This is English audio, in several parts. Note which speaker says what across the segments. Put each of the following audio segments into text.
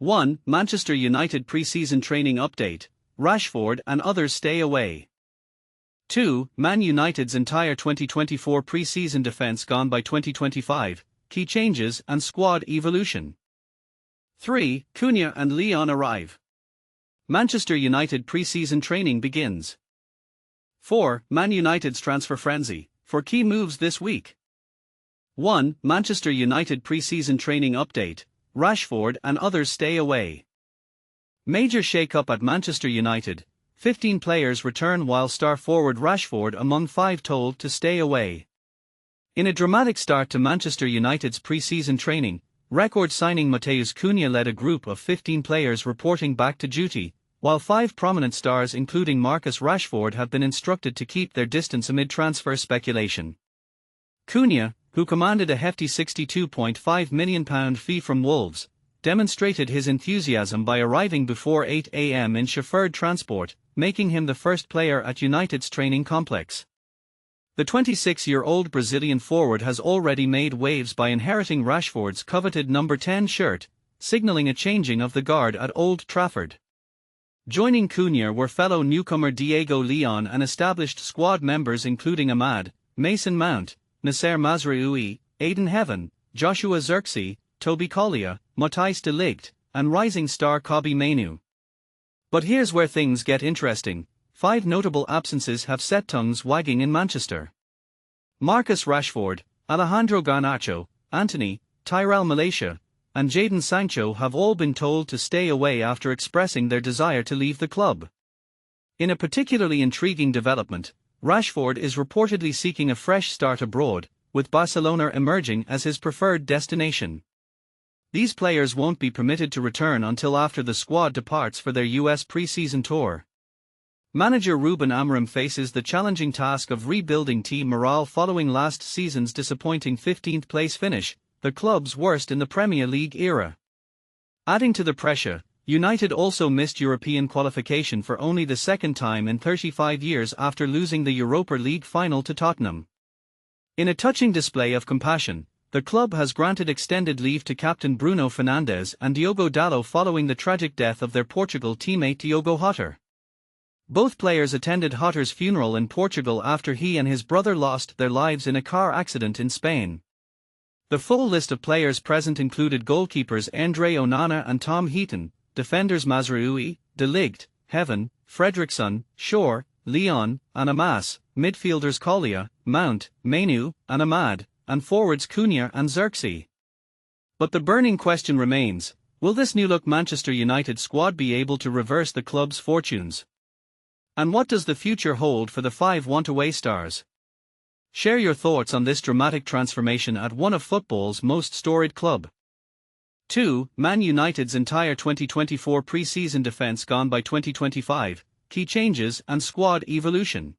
Speaker 1: 1. Manchester United pre-season training update, Rashford and others stay away. 2. Man United's entire 2024 pre-season defence gone by 2025, key changes and squad evolution. 3. Cunha and Leon arrive. Manchester United pre-season training begins. 4. Man United's transfer frenzy, for key moves this week. 1. Manchester United pre-season training update, Rashford and others stay away. Major shake-up at Manchester United, 15 players return while star forward Rashford among 5 told to stay away. In a dramatic start to Manchester United's pre-season training, record signing Matheus Cunha led a group of 15 players reporting back to duty, while 5 prominent stars including Marcus Rashford have been instructed to keep their distance amid transfer speculation. Cunha, who commanded a hefty £62.5 million fee from Wolves, demonstrated his enthusiasm by arriving before 8 a.m. in chauffeured transport, making him the first player at United's training complex. The 26-year-old Brazilian forward has already made waves by inheriting Rashford's coveted number 10 shirt, signalling a changing of the guard at Old Trafford. Joining Cunha were fellow newcomer Diego Leon and established squad members including Ahmad, Mason Mount, Nasser Mazraoui, Aiden Heaven, Joshua Zirkzee, Toby Collier, Matthijs de Ligt, and rising star Kobbie Mainoo. But here's where things get interesting. 5 notable absences have set tongues wagging in Manchester. Marcus Rashford, Alejandro Garnacho, Antony, Tyrell Malacia, and Jadon Sancho have all been told to stay away after expressing their desire to leave the club. In a particularly intriguing development, Rashford is reportedly seeking a fresh start abroad, with Barcelona emerging as his preferred destination. These players won't be permitted to return until after the squad departs for their US pre-season tour. Manager Ruben Amorim faces the challenging task of rebuilding team morale following last season's disappointing 15th place finish, the club's worst in the Premier League era. Adding to the pressure, United also missed European qualification for only the second time in 35 years after losing the Europa League final to Tottenham. In a touching display of compassion, the club has granted extended leave to captain Bruno Fernandes and Diogo Dalot following the tragic death of their Portugal teammate Diogo Jota. Both players attended Jota's funeral in Portugal after he and his brother lost their lives in a car accident in Spain. The full list of players present included goalkeepers Andre Onana and Tom Heaton, defenders Mazraoui, De Ligt, Heaven, Fredrickson, Shore, Leon, and Amas, midfielders Collier, Mount, Mainoo, and Ahmad, and forwards Cunha and Zirkzee. But the burning question remains, will this new-look Manchester United squad be able to reverse the club's fortunes? And what does the future hold for the 5 want-away stars? Share your thoughts on this dramatic transformation at one of football's most storied club. 2. Man United's entire 2024 pre-season defence gone by 2025, key changes and squad evolution.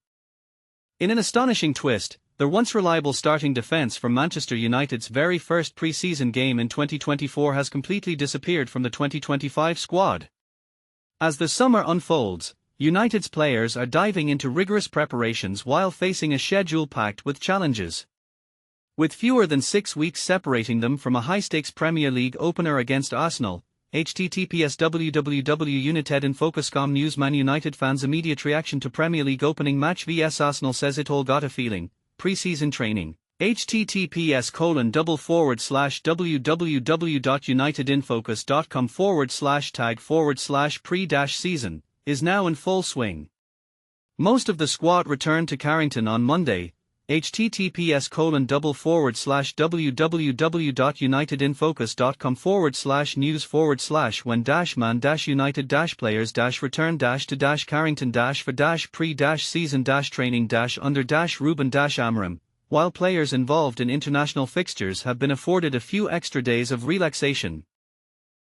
Speaker 1: In an astonishing twist, the once reliable starting defence from Manchester United's very first pre-season game in 2024 has completely disappeared from the 2025 squad. As the summer unfolds, United's players are diving into rigorous preparations while facing a schedule packed with challenges. With fewer than 6 weeks separating them from a high-stakes Premier League opener against Arsenal, https://www.unitedinfocus.com News. Man United fans' immediate reaction to Premier League opening match vs Arsenal says it all got a feeling. Pre-season training. https://www.unitedinfocus.com/tag/pre-season is now in full swing. Most of the squad returned to Carrington on Monday. https://www.unitedinfocus.com/when-man-united-players-return-to-Carrington-for-pre-season-training under-Ruben-Amorim, while players involved in international fixtures have been afforded a few extra days of relaxation.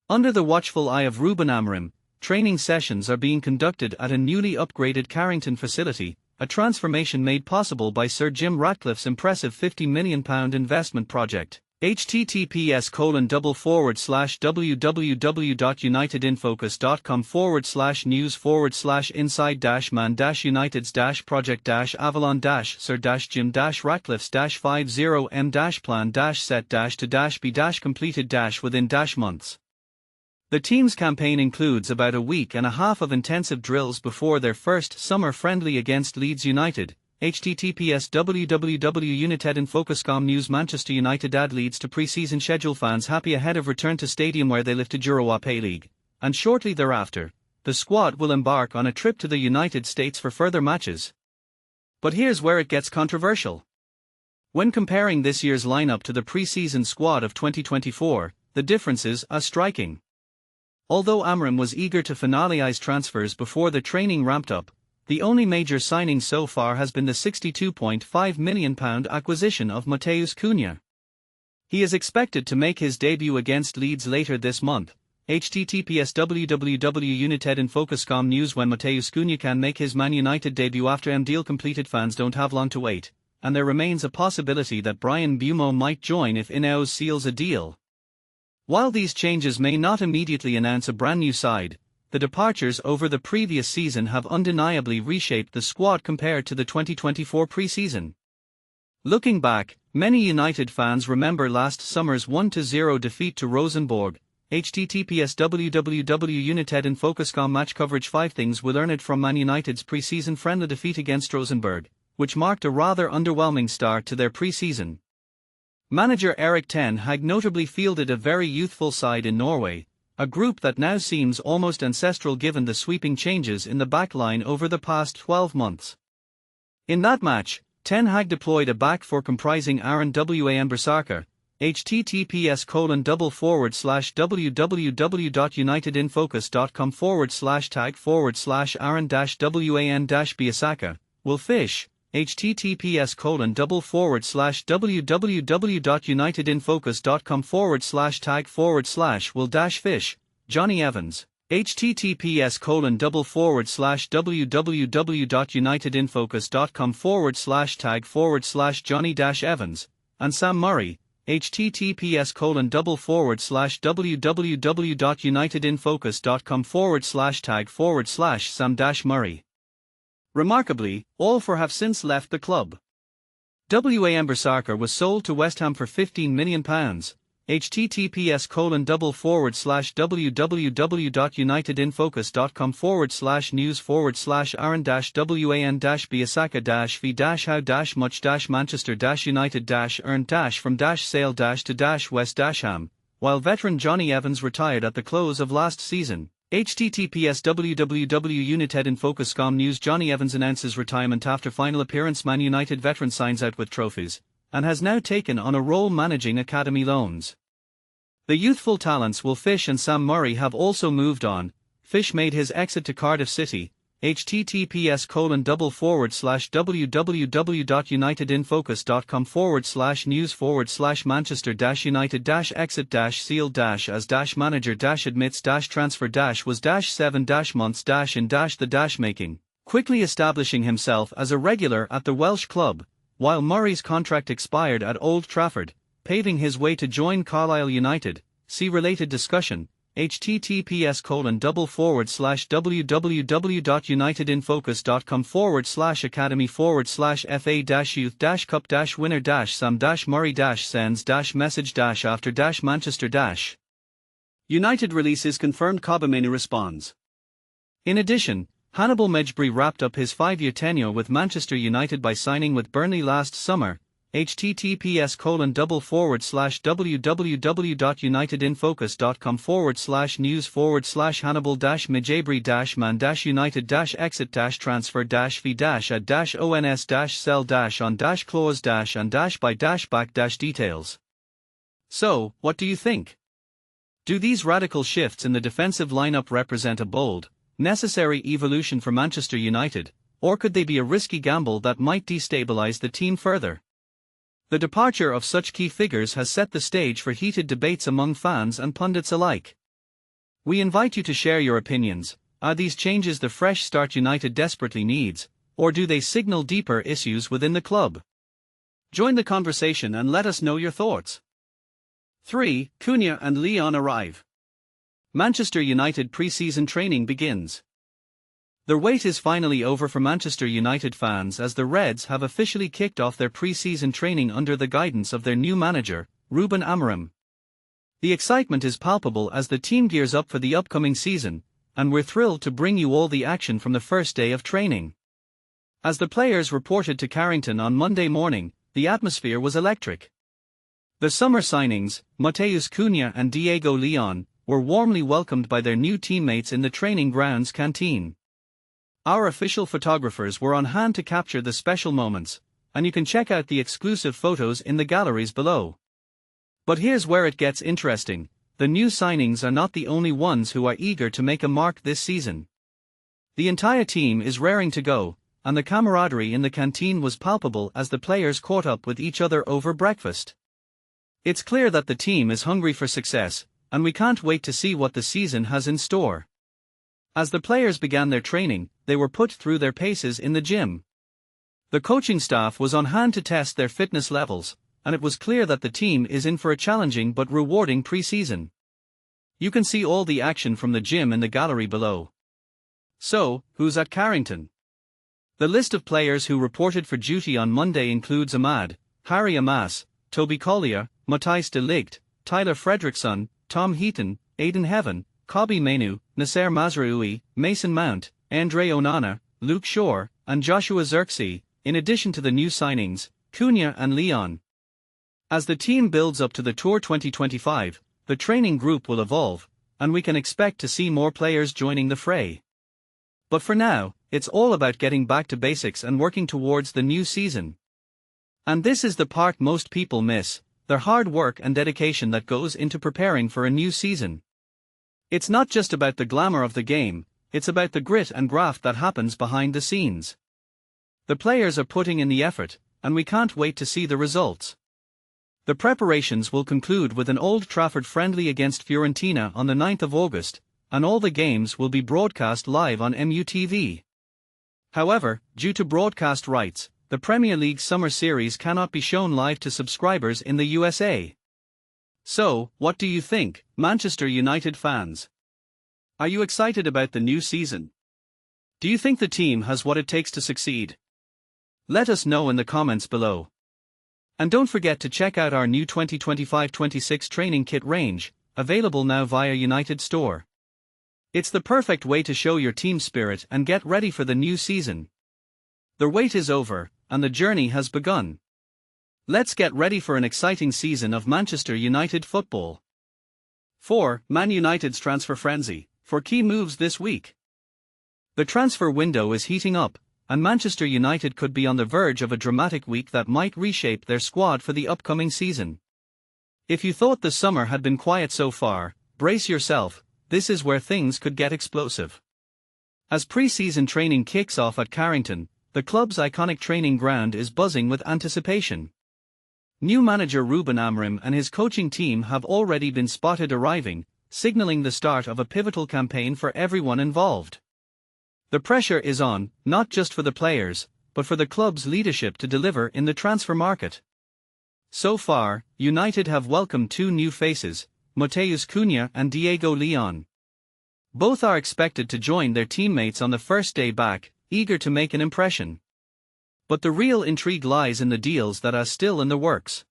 Speaker 1: Under the watchful eye of Ruben Amorim, training sessions are being conducted at a newly upgraded Carrington facility, a transformation made possible by Sir Jim Ratcliffe's impressive £50 million investment project. https://www.unitedinfocus.com/news/inside-man-united-project-avalon-sir-jim-ratcliffe's-50m-plan-set-to-be-completed-within-months. The team's campaign includes about a week and a half of intensive drills before their first summer friendly against Leeds United. https www.unitedinfocus.com News Manchester United add Leeds to pre-season schedule. Fans happy ahead of return to stadium where they lifted Europa League, and shortly thereafter, the squad will embark on a trip to the United States for further matches. But here's where it gets controversial. When comparing this year's lineup to the pre-season squad of 2024, the differences are striking. Although Amram was eager to finalize transfers before the training ramped up, the only major signing so far has been the £62.5 million acquisition of Matheus Cunha. He is expected to make his debut against Leeds later this month. https www.unitedinfocus.com News When Matheus Cunha can make his Man United debut after deal completed. Fans don't have long to wait, and there remains a possibility that Bryan Mbeumo might join if Ineos seals a deal. While these changes may not immediately announce a brand new side, the departures over the previous season have undeniably reshaped the squad compared to the 2024 pre-season. Looking back, many United fans remember last summer's 1-0 defeat to Rosenborg. https www.unitedinfocus.com Match coverage 5 things we learned from Man United's pre-season friendly defeat against Rosenborg, which marked a rather underwhelming start to their pre-season. Manager Erik ten Hag notably fielded a very youthful side in Norway, a group that now seems almost ancestral given the sweeping changes in the backline over the past 12 months. In that match, Ten Hag deployed a back four comprising Aaron Wan-Bissaka, https://www.unitedinfocus.com/tag/Aaron-Wan-Bissaka, Will Fish, https://www.unitedinfocus.com/tag/Will-Fish, Johnny Evans, https://www.unitedinfocus.com/tag/Johnny-Evans, and Sam Murray, https://www.unitedinfocus.com/tag/Sam-Murray. Remarkably, all four have since left the club. Wan-Bissaka was sold to West Ham for £15 million. https://wan-bissaka-fee-how-manchester-united-earned-from-sale-to-west-ham, while veteran Johnny Evans retired at the close of last season. https www.unitedinfocus.com News Johnny Evans announces retirement after final appearance. Man United veteran signs out with trophies, and has now taken on a role managing academy loans. The youthful talents Will Fish and Sam Murray have also moved on. Fish made his exit to Cardiff City. https://www.unitedinfocus.com/news/manchester-united-exit-seal-as-manager-admits-transfer-was-7-months-in-the quickly establishing himself as a regular at the Welsh club, while Murray's contract expired at Old Trafford, paving his way to join Carlisle United. See related discussion. https://www.unitedinfocus.com/academy/fa-youth-cup-winner-sends-message-after-Manchester. United releases confirmed Kobameni responds. In addition, Hannibal Mejbri wrapped up his 5-year tenure with Manchester United by signing with Burnley last summer. https://hannibal-mejbri-man-united-exit-transfer-fee-ad-ons-clause-and-by-back-details. So, what do you think? Do these radical shifts in the defensive lineup represent a bold, necessary evolution for Manchester United, or could they be a risky gamble that might destabilize the team further? The departure of such key figures has set the stage for heated debates among fans and pundits alike. We invite you to share your opinions. Are these changes the fresh start United desperately needs, or do they signal deeper issues within the club? Join the conversation and let us know your thoughts. 3. Cunha and Leon arrive. Manchester United pre-season training begins. The wait is finally over for Manchester United fans as the Reds have officially kicked off their pre-season training under the guidance of their new manager, Ruben Amorim. The excitement is palpable as the team gears up for the upcoming season, and we're thrilled to bring you all the action from the first day of training. As the players reported to Carrington on Monday morning, the atmosphere was electric. The summer signings, Matheus Cunha and Diego Leon, were warmly welcomed by their new teammates in the training grounds canteen. Our official photographers were on hand to capture the special moments, and you can check out the exclusive photos in the galleries below. But here's where it gets interesting: the new signings are not the only ones who are eager to make a mark this season. The entire team is raring to go, and the camaraderie in the canteen was palpable as the players caught up with each other over breakfast. It's clear that the team is hungry for success, and we can't wait to see what the season has in store. As the players began their training, they were put through their paces in the gym. The coaching staff was on hand to test their fitness levels, and it was clear that the team is in for a challenging but rewarding pre-season. You can see all the action from the gym in the gallery below. So, who's at Carrington? The list of players who reported for duty on Monday includes Ahmad, Harry Amas, Toby Collier, Matthijs de Ligt, Tyler Fredrickson, Tom Heaton, Aidan Heaven, Kobbie Mainoo, Nasser Mazraoui, Mason Mount, Andre Onana, Luke Shaw, and Joshua Zirkzee, in addition to the new signings, Cunha and Leon. As the team builds up to the Tour 2025, the training group will evolve, and we can expect to see more players joining the fray. But for now, it's all about getting back to basics and working towards the new season. And this is the part most people miss: their hard work and dedication that goes into preparing for a new season. It's not just about the glamour of the game, it's about the grit and graft that happens behind the scenes. The players are putting in the effort, and we can't wait to see the results. The preparations will conclude with an Old Trafford friendly against Fiorentina on the 9th of August, and all the games will be broadcast live on MUTV. However, due to broadcast rights, the Premier League Summer Series cannot be shown live to subscribers in the USA. So, what do you think, Manchester United fans? Are you excited about the new season? Do you think the team has what it takes to succeed? Let us know in the comments below. And don't forget to check out our new 2025-26 training kit range, available now via United Store. It's the perfect way to show your team spirit and get ready for the new season. The wait is over, and the journey has begun. Let's get ready for an exciting season of Manchester United football. 4. Man United's transfer frenzy, for key moves this week. The transfer window is heating up, and Manchester United could be on the verge of a dramatic week that might reshape their squad for the upcoming season. If you thought the summer had been quiet so far, brace yourself. This is where things could get explosive. As pre-season training kicks off at Carrington, the club's iconic training ground is buzzing with anticipation. New manager Ruben Amorim and his coaching team have already been spotted arriving, signaling the start of a pivotal campaign for everyone involved. The pressure is on, not just for the players, but for the club's leadership to deliver in the transfer market. So far, United have welcomed two new faces, Matheus Cunha and Diego Leon. Both are expected to join their teammates on the first day back, eager to make an impression. But the real intrigue lies in the deals that are still in the works.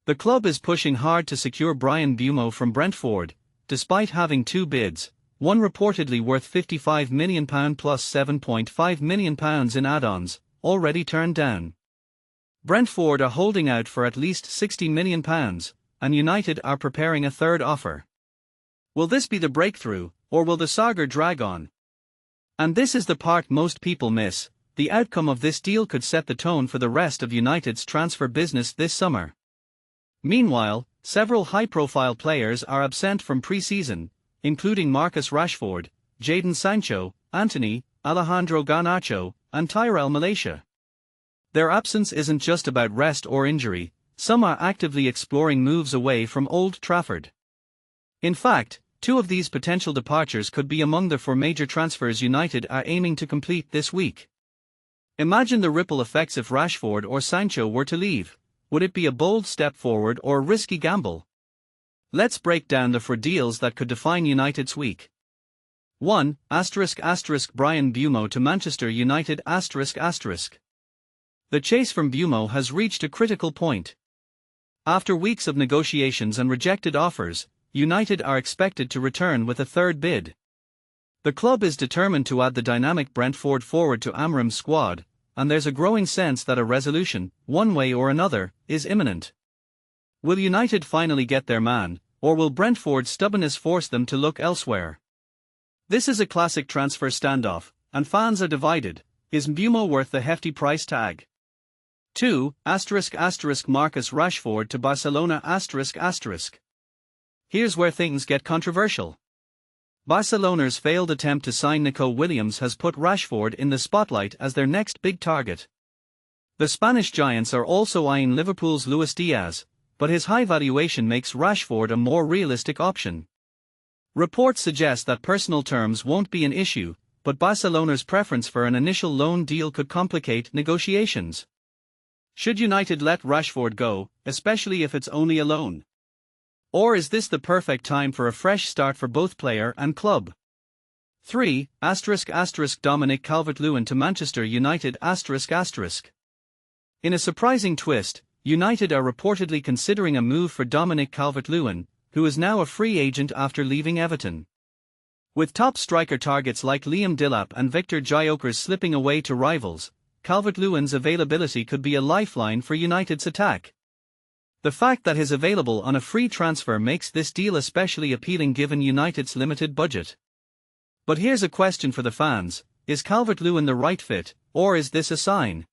Speaker 1: The club is pushing hard to secure Bryan Mbeumo from Brentford, despite having two bids, one reportedly worth £55 million plus £7.5 million in add-ons, already turned down. Brentford are holding out for at least £60 million, and United are preparing a third offer. Will this be the breakthrough, or will the saga drag on? And this is the part most people miss: the outcome of this deal could set the tone for the rest of United's transfer business this summer. Meanwhile, several high-profile players are absent from pre-season, including Marcus Rashford, Jadon Sancho, Antony, Alejandro Garnacho, and Tyrell Malacia. Their absence isn't just about rest or injury. Some are actively exploring moves away from Old Trafford. In fact, two of these potential departures could be among the four major transfers United are aiming to complete this week. Imagine the ripple effects if Rashford or Sancho were to leave. Would it be a bold step forward or a risky gamble? Let's break down the four deals that could define United's week. 1. Bryan Mbeumo to Manchester United. The chase from Mbeumo has reached a critical point. After weeks of negotiations and rejected offers, United are expected to return with a third bid. The club is determined to add the dynamic Brentford forward to Amram's squad, and there's a growing sense that a resolution, one way or another, is imminent. Will United finally get their man, or will Brentford's stubbornness force them to look elsewhere? This is a classic transfer standoff, and fans are divided. Is Mbeumo worth the hefty price tag? 2. Marcus Rashford to Barcelona Here's where things get controversial. Barcelona's failed attempt to sign Nico Williams has put Rashford in the spotlight as their next big target. The Spanish giants are also eyeing Liverpool's Luis Diaz, but his high valuation makes Rashford a more realistic option. Reports suggest that personal terms won't be an issue, but Barcelona's preference for an initial loan deal could complicate negotiations. Should United let Rashford go, especially if it's only a loan? Or is this the perfect time for a fresh start for both player and club? 3. Dominic Calvert-Lewin to Manchester United In a surprising twist, United are reportedly considering a move for Dominic Calvert-Lewin, who is now a free agent after leaving Everton. With top striker targets like Liam Delap and Victor Gyökeres slipping away to rivals, Calvert-Lewin's availability could be a lifeline for United's attack. The fact that he's available on a free transfer makes this deal especially appealing given United's limited budget. But here's a question for the fans: is Calvert-Lewin the right fit, or is this a sign